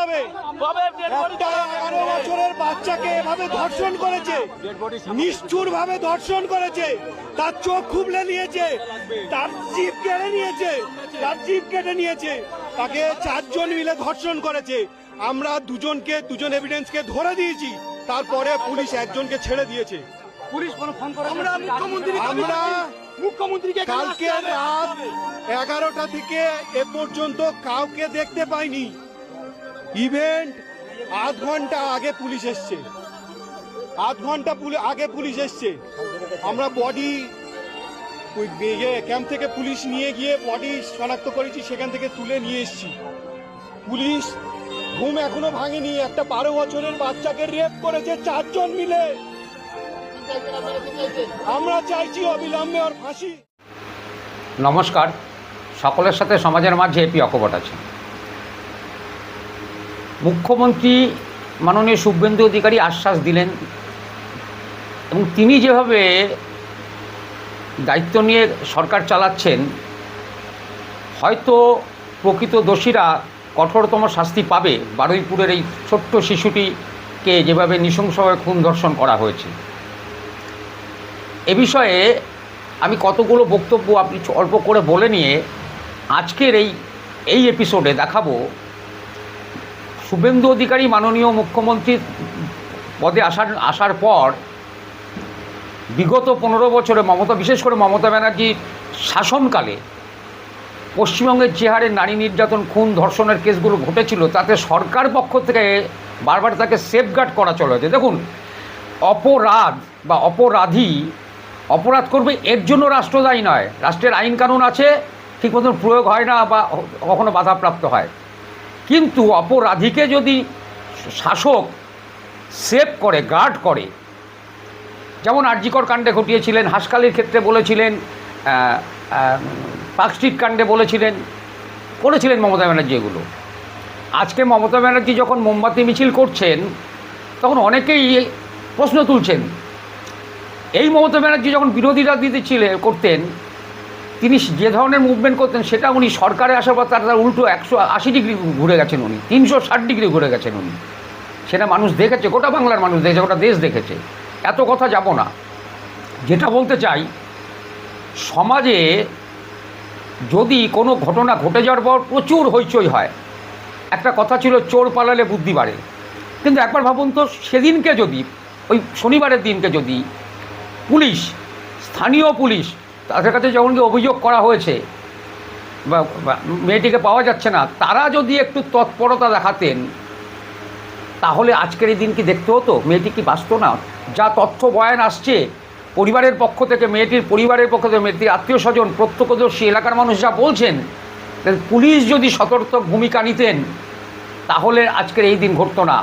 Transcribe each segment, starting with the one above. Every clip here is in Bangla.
হবে? একটা 11 বছরের বাচ্চাকে এভাবে ধর্ষণ করেছে, নিষ্ঠুর ভাবে ধর্ষণ করেছে, তার চোখ খুবলে নিয়েছে, তার জিভ কেটে নিয়েছে, তাকে 4 জন মিলে ধর্ষণ করেছে। আমরা দুজন এভিডেন্সকে ধরে দিয়েছি, তারপরে পুলিশ একজনকে ছেড়ে দিয়েছে। আমরা কালকে রাত 11টা থেকে এ পর্যন্ত কাউকে দেখতে পাইনি। ইভেন্ট আধ ঘন্টা আগে পুলিশ এসছে, পুলিশ এসছে। আমরা বডি ক্যাম্প থেকে পুলিশ নিয়ে গিয়ে বডি শনাক্ত করেছি, সেখান থেকে তুলে নিয়ে এসছি। পুলিশ ঘুম এখনো ভাঙেনি। একটা 12 বছরের বাচ্চাকে রেপ করেছে 4 জন মিলে। আমরা চাইছি অবিলম্বে ওর ফাঁসি। নমস্কার, সকলের সাথে সমাজের মাঝে এপি অকপট আছে। মুখ্যমন্ত্রী মাননীয় শুভেন্দু অধিকারী আশ্বাস দিলেন এবং তিনি যেভাবে দায়িত্ব নিয়ে সরকার চালাচ্ছেন, হয়তো প্রকৃত দোষীরা কঠোরতম শাস্তি পাবে। বারুইপুরের এই ছোট্ট শিশুটিকে যেভাবে নৃশংসভাবে খুন ধর্ষণ করা হয়েছে, এ বিষয়ে আমি কতগুলো বক্তব্য আপনি অল্প করে বলে নিয়ে আজকের এই এপিসোডে দেখাবো শুভেন্দু অধিকারী মাননীয় মুখ্যমন্ত্রীর পদে আসার পর বিগত 15 বছরে বিশেষ করে মমতা ব্যানার্জির শাসনকালে পশ্চিমবঙ্গের যে হারে নারী নির্যাতন, খুন, ধর্ষণের কেসগুলো ঘটেছিল, তাতে সরকার পক্ষ থেকে বারবার তাকে সেফগার্ড করা চলেছে। দেখুন, অপরাধ বা অপরাধী অপরাধ করবে, এর জন্য রাষ্ট্র দায়ী নয়। রাষ্ট্রের আইন কানুন আছে, ঠিক মতন প্রয়োগ হয় না বা কখনো বাধাপ্রাপ্ত হয়। কিন্তু অপরাধীকে যদি শাসক সেভ করে, গার্ড করে, যেমন আরজিকর কাণ্ডে ঘটিয়েছিলেন, হাসখালির ক্ষেত্রে বলেছিলেন, পার্কস্ট্রিট কাণ্ডে করেছিলেন মমতা ব্যানার্জি এগুলো। আজকে মমতা ব্যানার্জি যখন মোমবাতি মিছিল করছেন, তখন অনেকেই প্রশ্ন তুলছেন, এই মমতা ব্যানার্জি যখন বিরোধী রাজনীতি করতেন, তিনি যে ধরনের মুভমেন্ট করতেন, সেটা উনি সরকারে আসার পর তার উল্টো 180 ডিগ্রি ঘুরে গেছেন, উনি 360 ডিগ্রি ঘুরে গেছেন উনি। সেটা মানুষ দেখেছে, গোটা বাংলার মানুষ দেখেছে, গোটা দেশ দেখেছে। এত কথা যাব না। যেটা বলতে চাই, সমাজে যদি কোনো ঘটনা ঘটে যাওয়ার পর প্রচুর হইচই হয়, একটা কথা ছিল চোর পালালে বুদ্ধি বাড়ে। কিন্তু একবার ভাবুন তো, সেদিনকে যদি, ওই শনিবারের দিনকে যদি পুলিশ, স্থানীয় পুলিশ, তাদের কাছে যখন অভিযোগ করা হয়েছে বা মেয়েটিকে পাওয়া যাচ্ছে না, তারা যদি একটু তৎপরতা দেখাতেন, তাহলে আজকের এই দিন কি দেখতে হতো? মেয়েটি কি বাঁচত না? যা তথ্য বয়ান আসছে পরিবারের পক্ষ থেকে, মেয়েটির পরিবারের পক্ষ থেকে, মেয়েটির আত্মীয় স্বজন, প্রত্যক্ষদর্শী, এলাকার মানুষ যা বলছেন, পুলিশ যদি সতর্ক ভূমিকা নিতেন, তাহলে আজকের এই দিন ঘটতো না।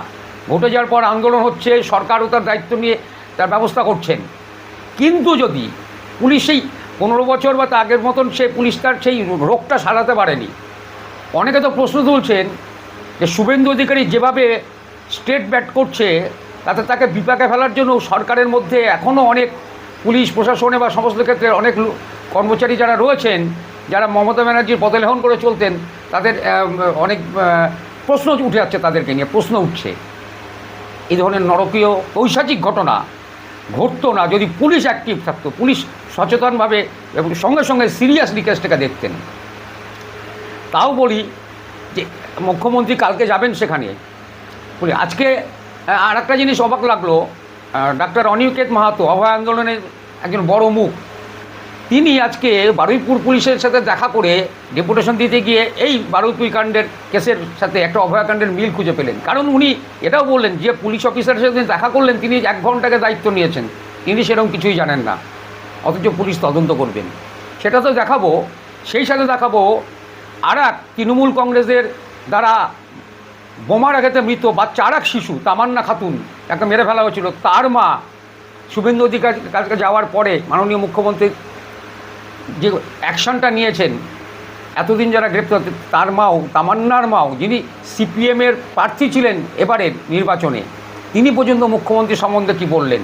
ঘটে যাওয়ার পর আন্দোলন হচ্ছে, সরকারও তার দায়িত্ব নিয়ে তার ব্যবস্থা করছেন। কিন্তু যদি পুলিশ সেই 15 বছর বা তা আগের মতন পুলিশ তার সেই রোগটা সারাতে পারেনি। অনেকে তো প্রশ্ন তুলছেন যে শুভেন্দু অধিকারী যেভাবে স্টেট ব্যাট করছে, তাতে তাকে বিপাকে ফেলার জন্য সরকারের মধ্যে এখনও অনেক পুলিশ প্রশাসনে বা সমস্ত ক্ষেত্রে অনেক কর্মচারী যারা রয়েছেন, যারা মমতা ব্যানার্জির পদলেহন করে চলতেন, তাদের অনেক প্রশ্ন উঠে যাচ্ছে, তাদেরকে নিয়ে প্রশ্ন উঠছে। এই ধরনের নরকীয় পৈশাচিক ঘটনা ঘটতো না যদি পুলিশ অ্যাক্টিভ থাকতো, পুলিশ সচেতনভাবে এবং সঙ্গে সঙ্গে সিরিয়াসলি কেসটাকে দেখতেন। তাও বলি যে মুখ্যমন্ত্রী কালকে যাবেন সেখানে। আজকে আর একটা জিনিস অবাক লাগলো, ডাক্তার অনিকেত মাহাতো, অভয় আন্দোলনের একজন বড় মুখ, তিনি আজকে বারুইপুর পুলিশের সাথে দেখা করে ডেপুটেশন দিতে গিয়ে এই বারুইপুর কাণ্ডের কেসের সাথে একটা অভয়াকাণ্ডের মিল খুঁজে পেলেন। কারণ উনি এটাও বললেন যে পুলিশ অফিসারের সাথে দেখা করলেন, তিনি 1 ঘন্টাকে দায়িত্ব নিয়েছেন, তিনি সেরকম কিছুই জানেন না, অথচ পুলিশ তদন্ত করবেন। সেটা তো দেখাবো। সেই সাথে দেখাবো আর এক তৃণমূল কংগ্রেসের দ্বারা বোমার আঘাতে মৃত বাচ্চা আর এক শিশু, তামান্না খাতুন, একটা মেরে ফেলা হয়েছিল, তার মা শুভেন্দু অধিকারীর কাছে যাওয়ার পরে মাননীয় মুখ্যমন্ত্রী যে অ্যাকশনটা নিয়েছেন, এতদিন যারা গ্রেপ্তার, তার মাও, তামান্নার মাও, যিনি সিপিএমের প্রার্থী ছিলেন এবারের নির্বাচনে, তিনি পর্যন্ত মুখ্যমন্ত্রী সম্বন্ধে কী বললেন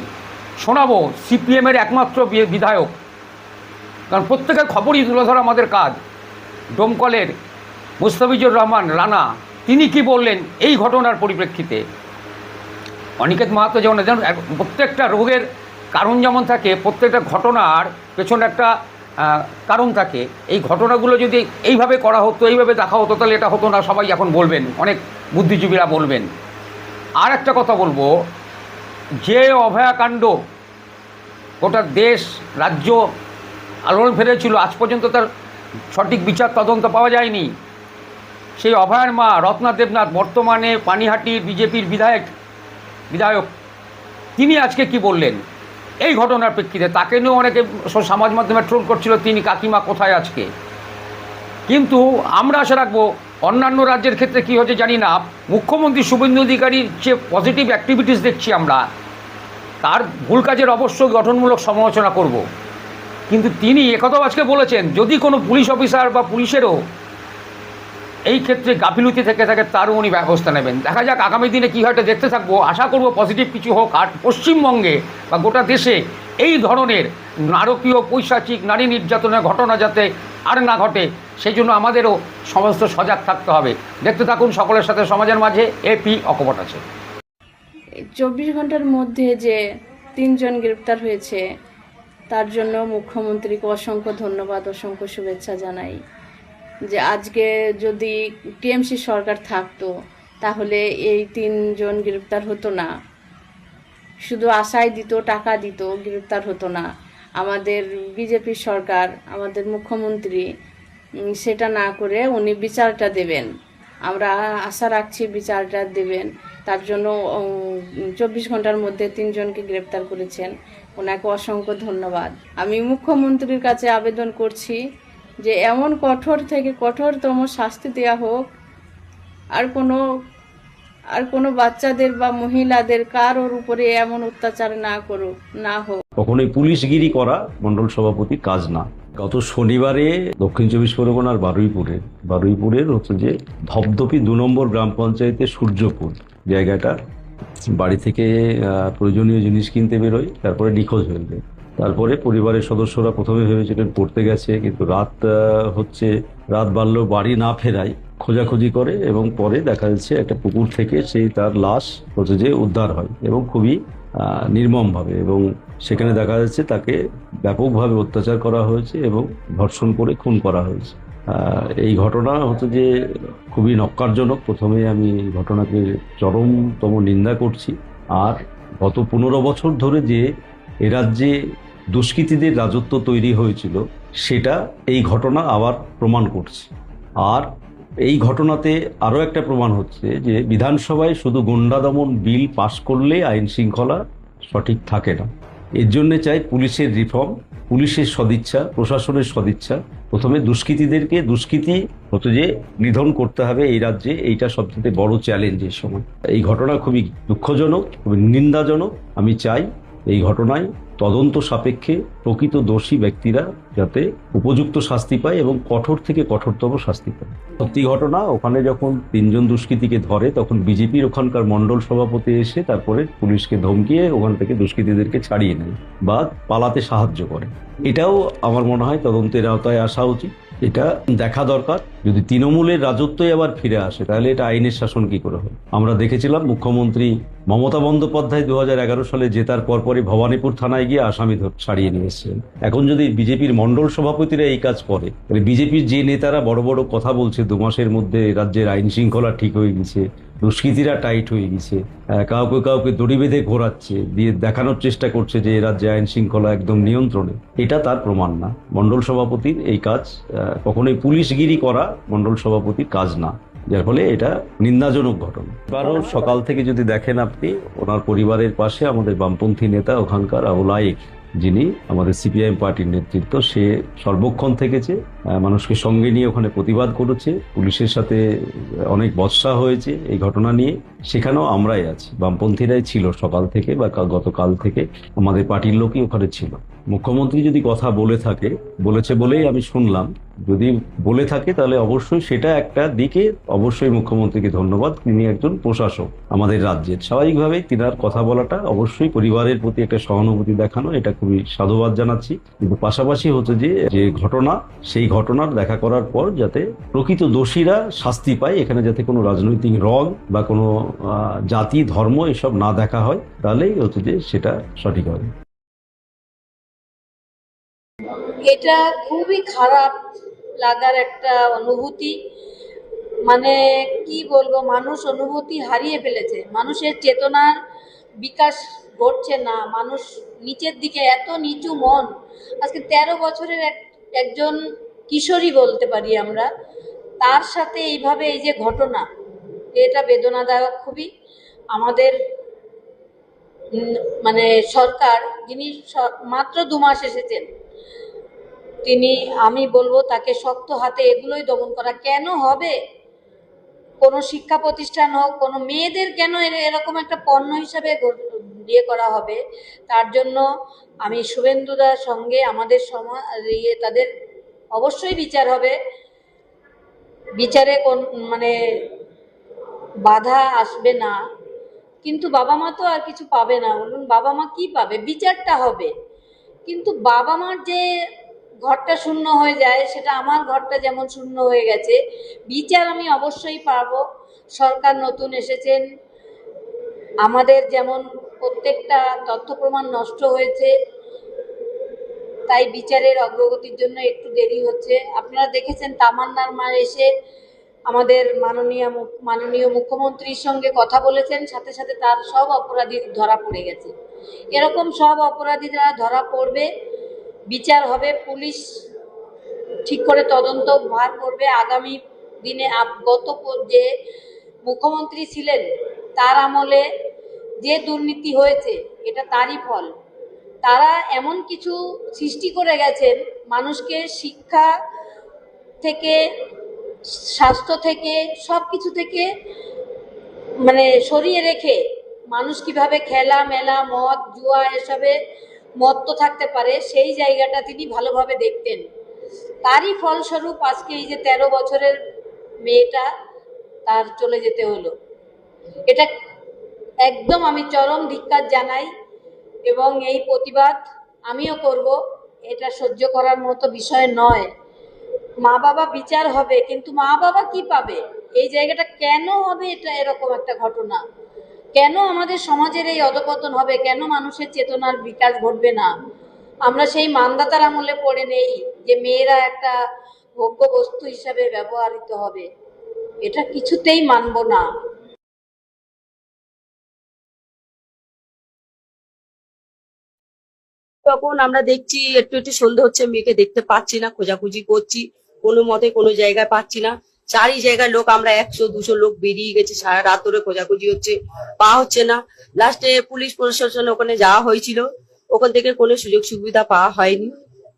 শোনাবো। সিপিএমের একমাত্র বিধায়ক, কারণ প্রত্যেকের খবরই তুলে ধরা আমাদের কাজ। ডোমকলের মুস্তাফিজুর রহমান রানা, তিনি কি বললেন এই ঘটনার পরিপ্রেক্ষিতে। অনিকেত মাহাতো যেমন প্রত্যেকটা রোগের কারণ যেমন থাকে, প্রত্যেকটা ঘটনার পেছনে একটা কারণ থাকে। এই ঘটনাগুলো যদি এইভাবে করা হতো, এইভাবে দেখা হতো, তাহলে এটা হতো না, সবাই এখন বলবেন, অনেক বুদ্ধিজীবীরা বলবেন। আর একটা কথা বলবো, যে অভয়াকাণ্ড গোটা দেশ রাজ্য আলোড়ন ফেলেছিল, আজ পর্যন্ত তার সঠিক বিচার তদন্ত পাওয়া যায়নি। সেই অভয়ার মা রত্না দেবনাথ, বর্তমানে পানিহাটির বিজেপির বিধায়ক, তিনি আজকে কি বললেন এই ঘটনার প্রেক্ষিতে। তাকে নিয়েও অনেকে সমাজ মাধ্যমে ট্রোল করছিল, তিনি কাকিমা কোথায় আজকে। কিন্তু আমরা আশা রাখবো, অন্যান্য রাজ্যের ক্ষেত্রে কী হচ্ছে জানি না, মুখ্যমন্ত্রী শুভেন্দু অধিকারীর যে পজিটিভ অ্যাক্টিভিটিস দেখছি আমরা, তার ভুল কাজের অবশ্যই গঠনমূলক সমালোচনা করব। কিন্তু তিনি একথাও আজকে বলেছেন, যদি কোনো পুলিশ অফিসার বা পুলিশেরও এই ক্ষেত্রে গাফিলতি থেকে থাকে, তারও উনি ব্যবস্থা নেবেন। দেখা যাক আগামী দিনে কী হয়তো দেখতে থাকবো। আশা করব পজিটিভ কিছু হোক, আর পশ্চিমবঙ্গে বা গোটা দেশে এই ধরনের নারকীয় পৈশাচিক নারী নির্যাতনের ঘটনা যাতে আর না ঘটে, সেই জন্য আমাদেরও সমস্ত সজাগ থাকতে হবে। দেখতে থাকুন সকলের সাথে সমাজের মাঝে, এপি অকপট আছে। 24 ঘন্টার মধ্যে যে 3 জন গ্রেপ্তার হয়েছে, তার জন্য মুখ্যমন্ত্রীকে অসংখ্য ধন্যবাদ, অসংখ্য শুভেচ্ছা জানাই। যে আজকে যদি টিএমসি সরকার থাকতো, তাহলে এই 3 জন গ্রেপ্তার হতো না। শুধু আশায় দিত, টাকা দিত, গ্রেপ্তার হতো না। আমাদের বিজেপি সরকার, আমাদের মুখ্যমন্ত্রী সেটা না করে উনি বিচারটা দেবেন। আমরা আশা রাখছি বিচারটা দেবেন। তার জন্য 24 ঘন্টার মধ্যে 3 জনকে গ্রেপ্তার করেছেন, ওনাকে অসংখ্য ধন্যবাদ। আমি মুখ্যমন্ত্রীর কাছে আবেদন করছি যে এমন কঠোর থেকে কঠোরতম শাস্তি দেওয়া হোক, আর কোনো বাচ্চাদের বা মহিলাদের কারোর উপরে এমন অত্যাচার না হোক। কখনোই পুলিশগিরি করা মণ্ডল সভাপতির কাজ না। গত শনিবারে দক্ষিণ 24 পরগনার বারুইপুরের হচ্ছে যে ধপধপি 2 নম্বর গ্রাম পঞ্চায়েতের সূর্যপুর জায়গাটা, বাড়ি থেকে প্রয়োজনীয় জিনিস কিনতে বেরোয়, তারপরে নিখোঁজ হয়ে যায়। তারপরে পরিবারের সদস্যরা প্রথমে ভেবেছিলেন পড়তে গেছে, কিন্তু রাত বাড়লেও বাড়ি না ফেরায় খোঁজাখুঁজি করে, এবং পরে দেখা যাচ্ছে একটা পুকুর থেকে তার লাশ হচ্ছে যে উদ্ধার হয়, এবং খুবই নির্মমভাবে, এবং সেখানে দেখা যাচ্ছে তাকে ব্যাপকভাবে অত্যাচার করা হয়েছে এবং ধর্ষণ করে খুন করা হয়েছে। এই ঘটনা হচ্ছে যে খুবই নক্কারজনক। প্রথমে আমি এই ঘটনাকে চরমতম নিন্দা করছি। আর গত 15 বছর ধরে যে এ রাজ্যে দুষ্কৃতীদের রাজত্ব তৈরি হয়েছিল, সেটা এই ঘটনা আবার প্রমাণ করছে। আর এই ঘটনাতে আরও একটা প্রমাণ হচ্ছে যে বিধানসভায় শুধু গুন্ডা দমন বিল পাশ করলে আইন শৃঙ্খলা সঠিক থাকে না। এর জন্য চাই পুলিশের রিফর্ম, পুলিশের সদিচ্ছা, প্রশাসনের সদিচ্ছা। প্রথমে দুষ্কৃতি হচ্ছে যে নিধন করতে হবে এই রাজ্যে। এইটা সবচেয়ে বড় চ্যালেঞ্জ এই সময়। এই ঘটনা খুবই দুঃখজনক, খুবই নিন্দাজনক। আমি চাই এই ঘটনায় তদন্ত সাপেক্ষে প্রকৃত দোষী ব্যক্তিরা যাতে উপযুক্ত শাস্তি পায় এবং কঠোর থেকে কঠোরতম শাস্তি পায়। সত্যি ঘটনা, ওখানে যখন 3 জন দুষ্কৃতীকে ধরে, তখন বিজেপির ওখানকার মণ্ডল সভাপতি এসে তারপরে পুলিশকে ধমকিয়ে ওখান থেকে দুষ্কৃতীদেরকে ছাড়িয়ে নেয় বা পালাতে সাহায্য করে। এটাও আমার মনে হয় তদন্তের আওতায় আসা উচিত। এটা দেখা দরকার। যদি তৃণমূলের রাজত্বই আবার ফিরে আসে, তাহলে এটা আইনের শাসন কি করে হবে? আমরা দেখেছিলাম মুখ্যমন্ত্রী মমতা বন্দ্যোপাধ্যায় 2011 সালে জেতার পরপরই ভবানীপুর থানায় গিয়ে আসামি ছাড়িয়ে নিয়ে এসেছেন। এখন যদি বিজেপির মণ্ডল সভাপতিরা এই কাজ করে, তাহলে বিজেপির যে নেতারা বড় বড় কথা বলছে 2 মাসের মধ্যে রাজ্যের আইন শৃঙ্খলা ঠিক হয়ে গেছে, দুষ্কৃতীরা টাইট হয়ে গেছে, কাউকে দড়ি বেঁধে ঘোরাচ্ছে, দিয়ে দেখানোর চেষ্টা করছে যে এ রাজ্যে আইন শৃঙ্খলা একদম নিয়ন্ত্রণে, এটা তার প্রমাণ না। মণ্ডল সভাপতির এই কাজ কখনোই পুলিশগিরি করা মণ্ডল সভাপতির কাজ না, যার ফলে এটা নিন্দাজনক ঘটনা। এবারও সকাল থেকে যদি দেখেন আপনি, ওনার পরিবারের পাশে আমাদের বামপন্থী নেতা ওখানকার আউলাইক, যিনি আমাদের সিপিআইএম পার্টির নেতৃত্ব, সে সর্বক্ষণ থেকেছে, মানুষকে সঙ্গে নিয়ে ওখানে প্রতিবাদ করেছে। পুলিশের সাথে অনেক বচসা হয়েছে এই ঘটনা নিয়ে, সেখানেও আমরাই আছি, বামপন্থীরাই ছিল সকাল থেকে বা গতকাল থেকে, আমাদের পার্টির লোকই ওখানে ছিল। মুখ্যমন্ত্রী যদি কথা বলেছে বলেই আমি শুনলাম, যদি বলে থাকে তাহলে অবশ্যই সেটা একটা দিকে অবশ্যই মুখ্যমন্ত্রীকে ধন্যবাদ। তিনি একজন প্রশাসক আমাদের রাজ্যের, স্বাভাবিকভাবেই তিনার কথা বলাটা অবশ্যই পরিবারের প্রতি একটা সহানুভূতি দেখানো, এটা খুবই সাধুবাদ জানাচ্ছি। কিন্তু পাশাপাশি হচ্ছে যে ঘটনা, সেই ঘটনার দেখা করার পর যাতে প্রকৃত দোষীরা শাস্তি পায়, এখানে যাতে কোনো রাজনৈতিক রং বা কোনো জাতি ধর্ম এসব না দেখা হয়, তাহলেই হচ্ছে যে সেটা সঠিক হবে। এটা খুবই খারাপ লাগার একটা অনুভূতি। মানে কি বলবো, মানুষ অনুভূতি হারিয়ে ফেলেছে, মানুষের চেতনার বিকাশ ঘটছে না, মানুষ নিচের দিকে, এত নিচু মন। আজকে 13 বছরের একজন কিশোরী বলতে পারি আমরা, তার সাথে এইভাবে এই যে ঘটনা, এটা বেদনাদায়ক খুবই। আমাদের মানে সরকার, যিনি মাত্র 2 মাস এসেছেন, তিনি, আমি বলবো তাকে শক্ত হাতে এগুলোই দমন করা। কেন হবে? কোনো শিক্ষা প্রতিষ্ঠান হোক, কোনো মেয়েদের কেন এরকম একটা পণ্য হিসাবে ইয়ে করা হবে? তার জন্য আমি শুভেন্দুদার সঙ্গে আমাদের সমাজ তাদের অবশ্যই বিচার হবে, বিচারে মানে বাধা আসবে না। কিন্তু বাবা মা তো আর কিছু পাবে না, বলুন বাবা মা কি পাবে? বিচারটা হবে। কিন্তু বাবা মার যে ঘরটা শূন্য হয়ে যায়, সেটা আমার ঘরটা যেমন শূন্য হয়ে গেছে, বিচার আমি অবশ্যই পাবো। সরকার নতুন এসেছেন, আমাদের যেমন প্রত্যেকটা তথ্য প্রমাণ নষ্ট হয়েছে, তাই বিচারের অগ্রগতির জন্য একটু দেরি হচ্ছে। আপনারা দেখেছেন তামান্নার মা এসে আমাদের মাননীয় মুখ্যমন্ত্রীর সঙ্গে কথা বলেছেন, সাথে সাথে তার সব অপরাধী ধরা পড়ে গেছে। এরকম সব অপরাধীরা ধরা পড়বে, বিচার হবে, পুলিশ ঠিক করে তদন্ত ভার করবে। আগামী দিনে গত যে মুখ্যমন্ত্রী ছিলেন, তার আমলে যে দুর্নীতি হয়েছে, এটা তারই ফল। তারা এমন কিছু সৃষ্টি করে গেছেন, মানুষকে শিক্ষা থেকে, স্বাস্থ্য থেকে, সব কিছু থেকে মানে সরিয়ে রেখে মানুষ কিভাবে খেলা মেলা, মদ জুয়া এসবে মত্ত থাকতে পারে, সেই জায়গাটা তিনি ভালোভাবে দেখতেন। তারই ফলস্বরূপ আজকে এই যে 13 বছরের মেয়েটা, তার চলে যেতে হলো। এটা একদম আমি চরম ধিক্কার জানাই এবং এই প্রতিবাদ আমিও করব। এটা সহ্য করার মতো বিষয় নয়। মা বাবা বিচার হবে, কিন্তু মা বাবা কি পাবে? এই জায়গাটা কেন হবে? এটা এরকম একটা ঘটনা কেন আমাদের সমাজের এই অধপতন হবে? কেন মানুষের চেতনার বিকাশ ঘটবে না? আমরা সেই মানদাতার আমলে পড়ে নেই যে মেয়েরা একটা ভোগ্য বস্তু হিসাবে ব্যবহৃত হবে। এটা কিছুতেই মানব না। তখন আমরা দেখছি একটু একটু সন্ধ্যা হচ্ছে, মেয়েকে দেখতে পাচ্ছি না, খোঁজাখুঁজি করছি, কোনো মতে কোনো জায়গায় পাচ্ছি না। চারি জায়গায় লোক, আমরা 100-200 লোক বেরিয়ে গেছি, সারা রাত ধরে খোঁজাখুঁজি হচ্ছে, পাওয়া হচ্ছে না। লাস্টে পুলিশ প্রশাসন ওখানে যাওয়া হয়েছিল, ওখান থেকে কোনো সুযোগ সুবিধা পাওয়া হয়নি।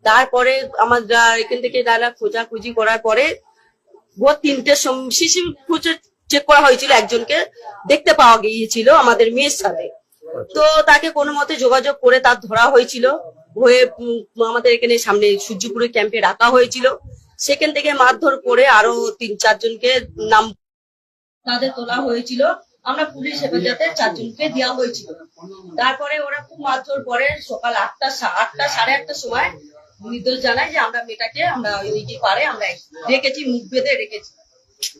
তারপরে আমরা এখান থেকে যারা খোঁজাখুঁজি করার পরে ভোর 3টের সময় সিসি ফুটেজ চেক করা হয়েছিল, একজনকে দেখতে পাওয়া গিয়েছিল আমাদের মেয়ের সাথে। তো তাকে কোনো মতে যোগাযোগ করে তার ধরা হয়েছিল, হয়ে আমাদের এখানে সামনে সূর্যপুরে ক্যাম্পে রাখা হয়েছিল। সেখান থেকে মারধর করে আরো 3-4 জনকে নাম তাদের তোলা হয়েছিল। আমরা পুলিশ হেফাজতে 4 জনকে দেওয়া হয়েছিল। তারপরে ওরা খুব মারধর করে সকাল 8টা 8:30 সময় নির্দেশ জানায় যে আমরা মেয়েটাকে আমরা ওই যে পারে আমরা রেখেছি, মুখ বেঁধে রেখেছি।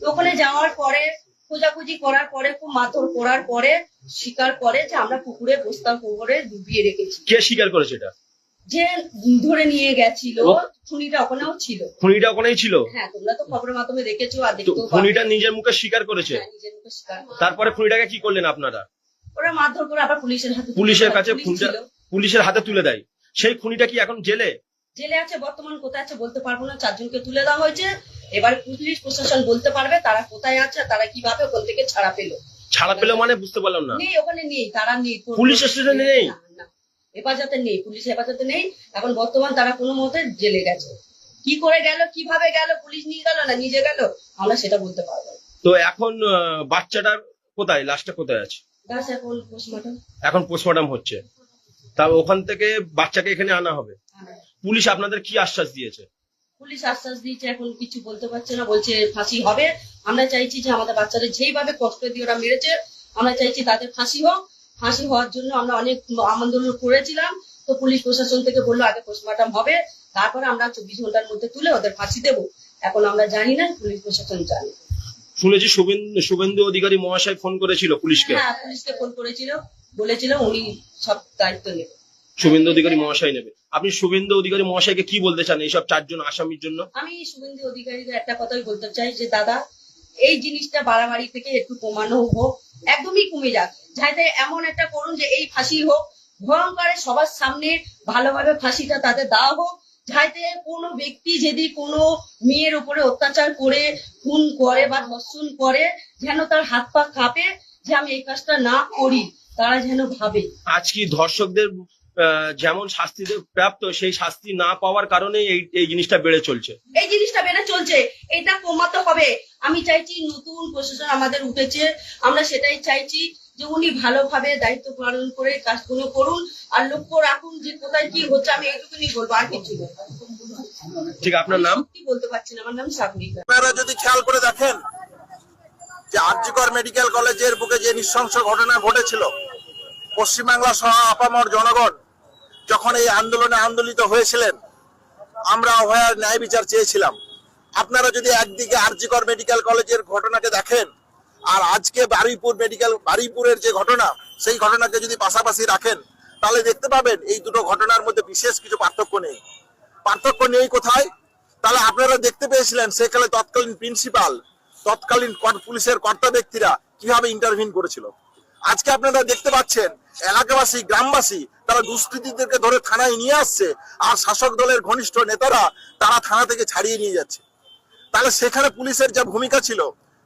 ওখানে যাওয়ার পরে খোঁজাখুঁজি করার পরে, খুব মারধর করার পরে স্বীকার করে যে আমরা পুকুরে বস্তা করে ডুবিয়ে রেখেছি। কে স্বীকার করেছে এটা? যে ধরে নিয়ে গেছিল, খুনিটা ওখানেও ছিল। খুনিটা ওখানেই ছিল? হ্যাঁ, তোমরা তো খবরের মাধ্যমে দেখেছো আর দেখতেও পাবে। খুনিটা নিজের মুখে স্বীকার করেছে? হ্যাঁ, নিজের মুখে স্বীকার করেছে। তারপরে খুনিটাকে কি করলেন আপনারা? ওরা মারধর করে আবার পুলিশের হাতে, পুলিশের কাছে পুলিশ ছিল। পুলিশের হাতে তুলে দেয়। সেই খুনিটা কি এখন জেলে? জেলে আছে, বর্তমান কোথায় আছে বলতে পারবো না। 4 জনকে তুলে দেওয়া হয়েছে। এবার পুলিশ প্রশাসন বলতে পারবে তারা কোথায় আছে, তারা কিভাবে ওখান থেকে ছাড়া পেলো। ছাড়া পেলো মানে বুঝতে পারলাম না। নেই, ওখানে নেই, তারা নেই, পুলিশ স্টেশনে নেই, হেফাজতে নেই, পুলিশ হেফাজতে নেই। এখন বর্তমান তারা কোনো মতে জেলে গেছে। কি করে গেল, কিভাবে গেল, পুলিশ নিয়ে গেল না নিজে গেল, আমরা সেটা বলতে পারবো না। তো এখন বাচ্চাটার কোথায়, লাশটা কোথায় আছে? এখন পোস্টমর্টম, এখন পোস্টমর্টম হচ্ছে। তা ওখান থেকে বাচ্চাকে এখানে আনা হবে। পুলিশ আপনাদের কি আশ্বাস দিয়েছে? পুলিশ আশ্বাস দিয়েছে এখন কিছু বলতে পারছে না, বলছে ফাঁসি হবে। আমরা চাইছি যে আমাদের বাচ্চাদের যেইভাবে কষ্ট দিয়ে ওরা মেরেছে, আমরা চাইছি তাদের ফাঁসি হোক। ফাঁসি হওয়ার জন্য আমরা অনেক আন্দোলন করেছিলাম। তো পুলিশ প্রশাসন থেকে বললো আগে পোস্টমর্টম হবে, তারপরে আমরা 24 ঘন্টার মধ্যে তুলে ওদের ফাঁসি দেবো। এখন আমরা জানি না, পুলিশ প্রশাসন জানে। শুনেছি শুভেন্দু অধিকারী মহাশয় ফোন করেছিল পুলিশকে। হ্যাঁ, পুলিশকে ফোন করেছিল, বলেছিল উনি সব দায়িত্ব নেবে। শুভেন্দু অধিকারী মহাশয় নেবে। আপনি শুভেন্দু অধিকারী মহাশয়কে কি বলতে চান এইসব 4 জন আসামির জন্য? আমি শুভেন্দু অধিকারীদের একটা কথাই বলতে চাই যে দাদা, এই জিনিসটা বাড়াবাড়ি থেকে একটু কমানো হোক, একদমই কমে যাক। যাতে এমন একটা করুন যে এই ফাঁসি হোক ভয়ঙ্কর, সবার সামনে ভালোভাবে ফাঁসিটা তাদের দেওয়া হোক, যাতে কোনো ব্যক্তি যদি কোনো মেয়ের উপরে অত্যাচার করে খুন করে বা ধর্ষণ করে যেন তার হাত পা কাঁপে যে আমি এই কাজটা না করি, তারা যেন ভাবে। আজ কি ধর্ষকদের যেমন শাস্তি প্রাপ্ত সেই শাস্তি না পাওয়ার কারণে এই জিনিসটা বেড়ে চলছে? এই জিনিসটা বেড়ে চলছে, এটা কমাতে হবে। আমি চাইছি নতুন প্রশাসন আমাদের উঠেছে, আমরা সেটাই চাইছি যে উনি ভালোভাবে দায়িত্ব পালন করে কাজগুলো করুন, আর লক্ষ্য রাখুন যে কোথায় কি হচ্ছে। আমি এইটুকুনি বলবো, আর কিছু না। ঠিক, আপনার নাম? কি বলতে পারছি না, আমার নাম সাগরিকা। আপনারা যদি খেয়াল করে দেখেন যে আরজিকর মেডিকেল কলেজের বুকে যে নৃশংস ঘটনা ঘটেছিল, পশ্চিমবাংলা সহ আপামর জনগণ যখন এই আন্দোলনে আন্দোলিত হয়েছিলেন, আমরা অভয়ার ন্যায় বিচার চেয়েছিলাম। আপনারা যদি একদিকে আরজিকর মেডিকেল কলেজের ঘটনাকে দেখেন আর আজকে বারুইপুরের যে ঘটনা, সেই ঘটনাকে যদি পাশাপাশি রাখেন, তাহলে দেখতে পাবেন এই দুটো ঘটনার মধ্যে বিশেষ কিছু পার্থক্য নেই। পার্থক্য নেই কোথায়? তাহলে আপনারা দেখতে পেয়েছিলেন সেখানে তৎকালীন প্রিন্সিপাল, তৎকালীন পুলিশের কর্তা ব্যক্তিরা কিভাবে ইন্টারভিন করেছিল। আজকে আপনারা দেখতে পাচ্ছেন এলাকাবাসী, গ্রামবাসী তারা দুষ্কৃতীদেরকে ধরে থানায় নিয়ে আসছে, আর শাসক দলের ঘনিষ্ঠ নেতারা তারা থানা থেকে ছাড়িয়ে নিয়ে যাচ্ছে। তাহলে সেখানে পুলিশের যা ভূমিকা ছিল,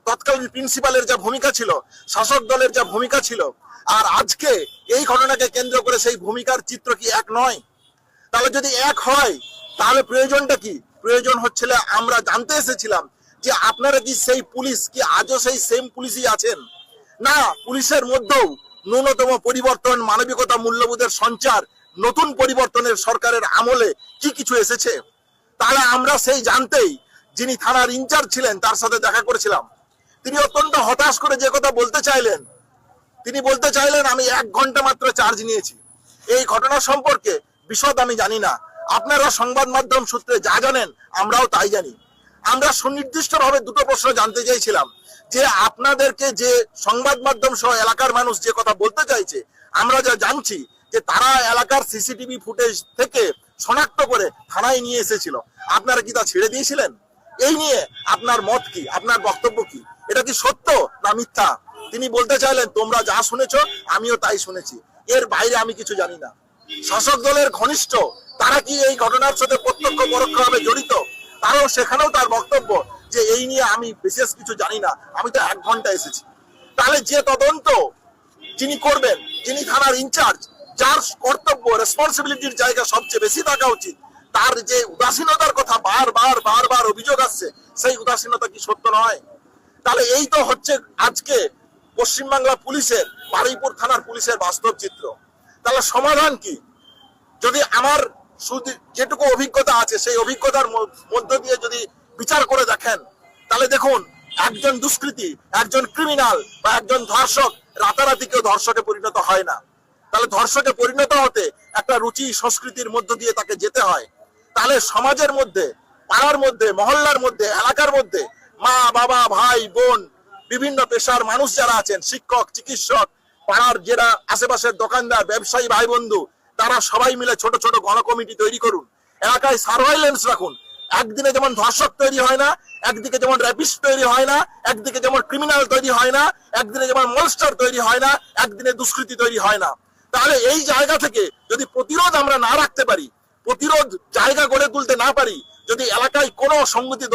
তৎকালীন প্রিন্সিপালের যা ভূমিকা ছিল, শাসক দলের যা ভূমিকা ছিল, আর আজকে এই ঘটনাকে কেন্দ্র করে সেই ভূমিকার চিত্র কি এক নয়? তাহলে যদি এক হয় তাহলে প্রয়োজনটা কি? প্রয়োজন হচ্ছিল, আমরা জানতে এসেছিলাম যে আপনারা কি সেই পুলিশ কি আজও সেই সেম পুলিশই আছেন না? পুলিশের মধ্যেও ন্যূনতম পরিবর্তন, মানবিকতা, মূল্যবোধের সঞ্চার, নতুন পরিবর্তনের সরকারের আমলে কি কিছু এসেছে? তাহলে আমরা সেই জানতেই যিনি থানার ইনচার্জ ছিলেন তার সাথে দেখা করেছিলাম। তিনি অত্যন্ত হতাশ করে যে কথা বলতে চাইলেন, তিনি বলতে চাইলেন আমি 1 ঘন্টা মাত্র চার্জ নিয়েছি। এই ঘটনা সম্পর্কে বিশদ আমি জানি না, আপনারা সংবাদ মাধ্যম সূত্রে যা জানেন আমরাও তাই জানি। আমরা সুনির্দিষ্টভাবে দুটো প্রশ্ন জানতে চাইছিলাম যে আপনাদেরকে যে সংবাদ মাধ্যম সহ এলাকার মানুষ যে কথা বলতে চাইছে, আমরা যা জানছি যে তারা এলাকার সিসিটিভি ফুটেজ থেকে শনাক্ত করে থানায় নিয়ে এসেছিল, আপনারা কি তা ছেড়ে দিয়েছিলেন? এই নিয়ে আপনার মত কি, আপনার বক্তব্য কি? এটা কি সত্য না মিথ্যা? তিনি বলতে চাইলেন তোমরা যা শুনেছো আমিও তাই শুনেছি, এর বাইরে আমি কিছু জানি না। শাসক দলের ঘনিষ্ঠ তারা কি এই ঘটনার সাথে প্রত্যক্ষ পরোক্ষভাবে জড়িত? তারাও সেখানেও তার বক্তব্য যে এই নিয়ে আমি বিশেষ কিছু জানি না, আমি তো 1 ঘন্টা এসেছি। তাহলে যে তদন্ত যিনি করবেন, যিনি থানার ইনচার্জ, যার কর্তব্য রেসপন্সিবিলিটির জায়গা সবচেয়ে বেশি থাকা উচিত, তার যে উদাসীনতার কথা বারবার অভিযোগ আসছে, সেই উদাসীনতা কি সত্য নয়? তাহলে এই তো হচ্ছে আজকে পশ্চিমবাংলা পুলিশের, বারুইপুর থানার পুলিশের বাস্তব চিত্র। তাহলে সমাধান কি? যদি আমার যেটুকু অভিজ্ঞতা আছে সেই অভিজ্ঞতার মধ্য দিয়ে যদি বিচার করে দেখেন, তাহলে দেখুন একজন দুষ্কৃতী, একজন ক্রিমিনাল বা একজন ধর্ষক রাতারাতি কেউ ধর্ষকে পরিণত হয় না। তাহলে ধর্ষকে পরিণত হতে একটা রুচি সংস্কৃতির মধ্য দিয়ে তাকে যেতে হয়। তাহলে সমাজের মধ্যে, পাড়ার মধ্যে, মহল্লার মধ্যে, এলাকার মধ্যে মা, বাবা, ভাই, বোন, বিভিন্ন পেশার মানুষ যারা আছেন, শিক্ষক, চিকিৎসক, পাড়ার যারা আশেপাশের দোকানদার, ব্যবসায়ী ভাই বন্ধু, তারা সবাই মিলে ছোট ছোট গণকমিটি তৈরি করুন, এলাকায় সার্ভাইলেন্স রাখুন। একদিনে যেমন ধর্ষক তৈরি হয় না, একদিকে যেমন র্যাপিস্ট তৈরি হয় না, একদিকে যেমন ক্রিমিনাল তৈরি হয় না, একদিনে যেমন মনস্টার তৈরি হয় না, একদিনে দুষ্কৃতী তৈরি হয় না। তাহলে এই জায়গা থেকে যদি প্রতিরোধ আমরা না রাখতে পারি, প্রতিরোধ জায়গা গড়ে তুলতে না পারি, যদি এলাকায় কোনো সংগতি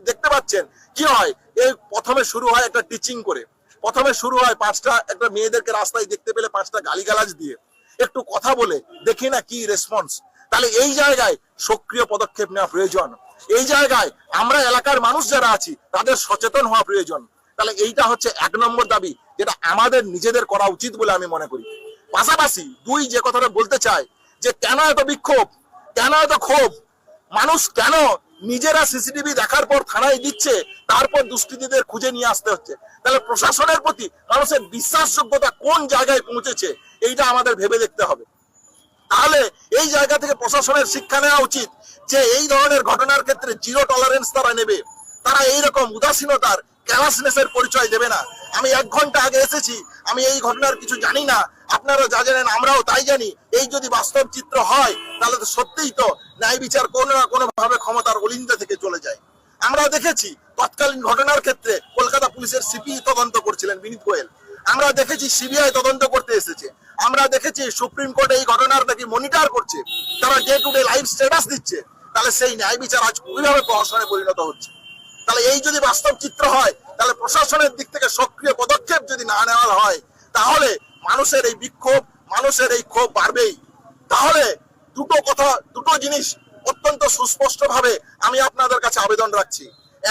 দেখতে পাচ্ছেন কি হয়, এই প্রথমে শুরু হয় একটা টিচিং করে, প্রথমে শুরু হয় 5টা একটা মেয়েদেরকে রাস্তায় দেখতে পেলে 5টা গালিগালাজ দিয়ে, একটু কথা বলে দেখি না কি রেসপন্স। তাহলে এই জায়গায় সক্রিয় পদক্ষেপ নেওয়া প্রয়োজন। এই জায়গায় আমরা এলাকার মানুষ যারা আছি তাদের সচেতন হওয়া প্রয়োজন। তাহলে এইটা হচ্ছে 1 নম্বর দাবি, যেটা আমাদের নিজেদের করা উচিত বলে আমি মনে করি। পাশাপাশি 2 যে কথাটা বলতে চাই যে কেন এত বিক্ষোভ, কেন এত ক্ষোভ, মানুষ কেন নিজেরা সিসিটিভি দেখার পর থানায় দিচ্ছে, তারপর দুষ্কৃতীদের খুঁজে নিয়ে আসতে হচ্ছে? তাহলে প্রশাসনের প্রতি মানুষের বিশ্বাসযোগ্যতা কোন জায়গায় পৌঁছেছে, এইটা আমাদের ভেবে দেখতে হবে। তাহলে এই জায়গা থেকে প্রশাসনের শিক্ষা নেওয়া উচিত যে এই ধরনের ঘটনার ক্ষেত্রে জিরো টলারেন্স তারা নেবে। তারা এইরকম উদাসীনতার ক্যালাসনেসের পরিচয় দেবে না। আমি 1 ঘন্টা আগে এসেছি, আমি এই ঘটনার কিছু জানি না, আপনারা যা জানেন আমরাও তাই জানি। এই যদি বাস্তব চিত্র হয় তাহলে তো সত্যিই তো ন্যায় বিচার কোনো না কোনো ভাবে ক্ষমতার অলিন্দে থেকে চলে যায়। আমরা দেখেছি তৎকালীন ঘটনার ক্ষেত্রে কলকাতা পুলিশের সিপি তদন্ত করছিলেন বিনীত গোয়েল, আমরা দেখেছি সিবিআই তদন্ত করতে এসেছে, আমরা দেখেছি সুপ্রিম কোর্ট এই ঘটনার নাকি মনিটর করছে, তারা day to day live status দিচ্ছে। তাহলে সেই ন্যায় বিচার আজ কিভাবে প্রহসনে পরিণত হচ্ছে? তাহলে এই যদি বাস্তব চিত্র হয়, তাহলে প্রশাসনের দিক থেকে সক্রিয় পদক্ষেপ যদি না নেওয়া হয়, তাহলে মানুষের এই বিক্ষোভ, মানুষের এই ক্ষোভ বাড়বেই। তাহলে দুটো জিনিস অত্যন্ত সুস্পষ্ট ভাবে আমি আপনাদের কাছে আবেদন রাখছি।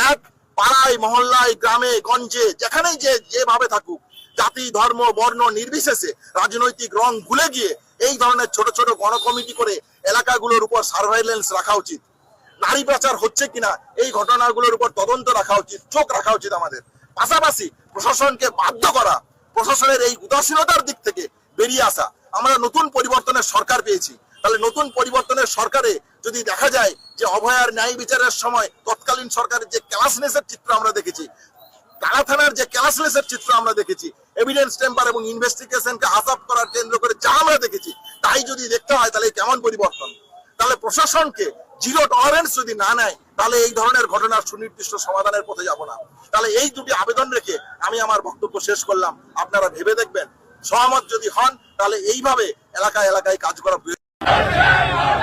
এক, পাড়ায় মহল্লায় গ্রামে গঞ্জে যেখানেই যেভাবে থাকুক, জাতি ধর্ম বর্ণ নির্বিশেষে রাজনৈতিক রং ভুলে গিয়ে এই ধরনের ছোট ছোট গণকমিটি করে এলাকাগুলোর উপর সার্ভাইলেন্স রাখা উচিত। নারী পাচার হচ্ছে কিনা এই ঘটনাগুলোর উপর তদন্ত রাখা উচিত, চোখ রাখা উচিত আমাদের। পাশাপাশি প্রশাসনকে বাধ্য করা, প্রশাসনের এই উদাসীনতার দিক থেকে বেরিয়ে আসা। আমরা নতুন পরিবর্তনের সরকার পেয়েছি, তাহলে নতুন পরিবর্তনের সরকারে যদি দেখা যায় যে অভয়ার ন্যায় বিচারের সময় তৎকালীন সরকারের যে ক্যালাসনেসের চিত্র আমরা দেখেছি, কারা থানার যে ক্যালাসনেসের চিত্র আমরা দেখেছি, এভিডেন্স টেম্পার এবং ইনভেস্টিগেশনকে আসাপ করার কেন্দ্র করে যা আমরা দেখেছি, তাই যদি দেখতে হয় তাহলে কেমন পরিবর্তন? তাহলে প্রশাসনকে জিরো টলারেন্স যদি না নেয়, তাহলে এই ধরনের ঘটনার সুনির্দিষ্ট সমাধানের পথে যাব না। তাহলে এই দুটি আবেদন রেখে আমি আমার বক্তব্য শেষ করলাম। আপনারা ভেবে দেখবেন, সহমত যদি হন তাহলে এইভাবে এলাকায় এলাকায় কাজ করা প্রয়োজন।